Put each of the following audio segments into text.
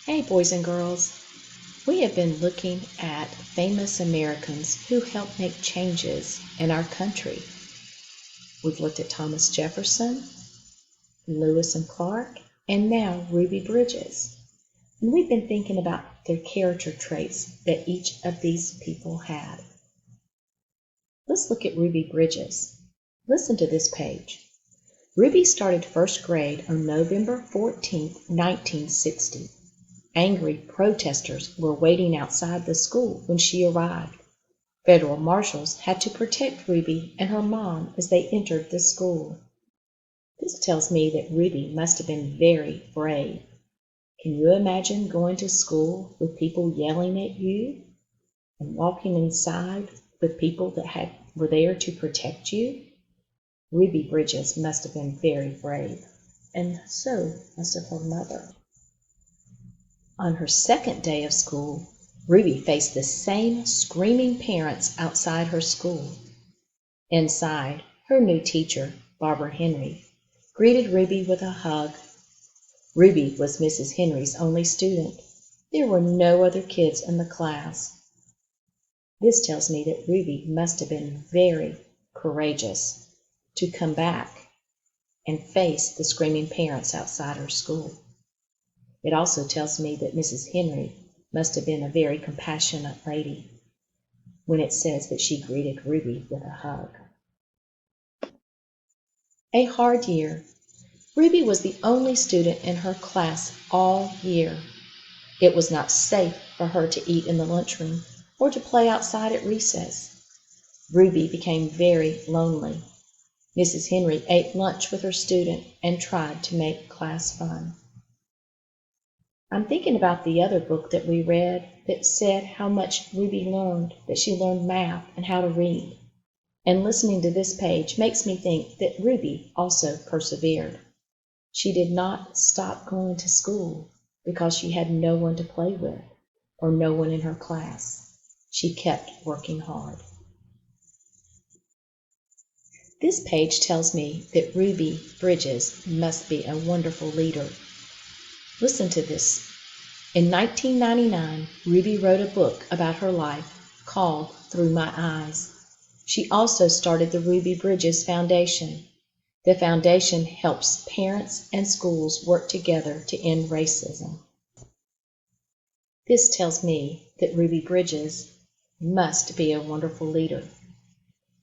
Hey, boys and girls. We have been looking at famous Americans who helped make changes in our country. We've looked at Thomas Jefferson, Lewis and Clark, and now Ruby Bridges. And we've been thinking about their character traits that each of these people had. Let's look at Ruby Bridges. Listen to this page. Ruby started first grade on November 14, 1960. Angry protesters were waiting outside the school when she arrived. Federal marshals had to protect Ruby and her mom as they entered the school. This tells me that Ruby must have been very brave. Can you imagine going to school with people yelling at you and walking inside with people that were there to protect you? Ruby Bridges must have been very brave, and so must have her mother. On her second day of school, Ruby faced the same screaming parents outside her school. Inside, her new teacher, Barbara Henry, greeted Ruby with a hug. Ruby was Mrs. Henry's only student. There were no other kids in the class. This tells me that Ruby must have been very courageous to come back and face the screaming parents outside her school. It also tells me that Mrs. Henry must have been a very compassionate lady when it says that she greeted Ruby with a hug. A hard year. Ruby was the only student in her class all year. It was not safe for her to eat in the lunchroom or to play outside at recess. Ruby became very lonely. Mrs. Henry ate lunch with her student and tried to make class fun. I'm thinking about the other book that we read that said how much Ruby learned, that she learned math and how to read. And listening to this page makes me think that Ruby also persevered. She did not stop going to school because she had no one to play with or no one in her class. She kept working hard. This page tells me that Ruby Bridges must be a wonderful leader. Listen to this. In 1999, Ruby wrote a book about her life called Through My Eyes. She also started the Ruby Bridges Foundation. The foundation helps parents and schools work together to end racism. This tells me that Ruby Bridges must be a wonderful leader.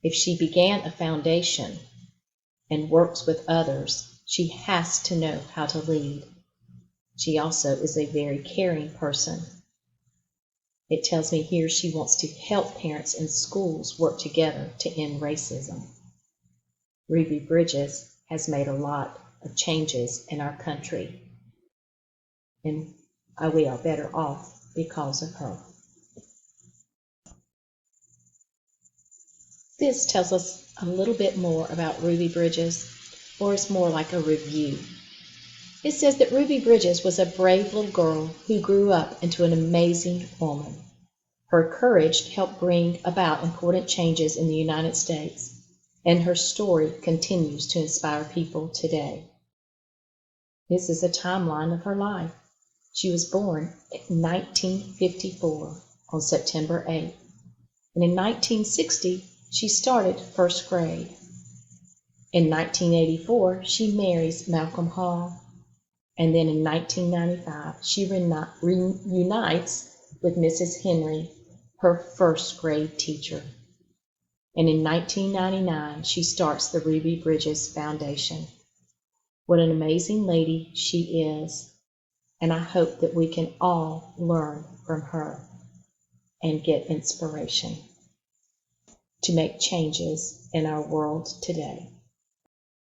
If she began a foundation and works with others, she has to know how to lead. She also is a very caring person. It tells me here she wants to help parents and schools work together to end racism. Ruby Bridges has made a lot of changes in our country, and we are better off because of her. This tells us a little bit more about Ruby Bridges, or it's more like a review. It says that Ruby Bridges was a brave little girl who grew up into an amazing woman. Her courage helped bring about important changes in the United States, and her story continues to inspire people today. This is a timeline of her life. She was born in 1954 on September 8th, and in 1960 she started first grade. In 1984 she marries Malcolm Hall. And then in 1995, she reunites with Mrs. Henry, her first grade teacher. And in 1999, she starts the Ruby Bridges Foundation. What an amazing lady she is. And I hope that we can all learn from her and get inspiration to make changes in our world today.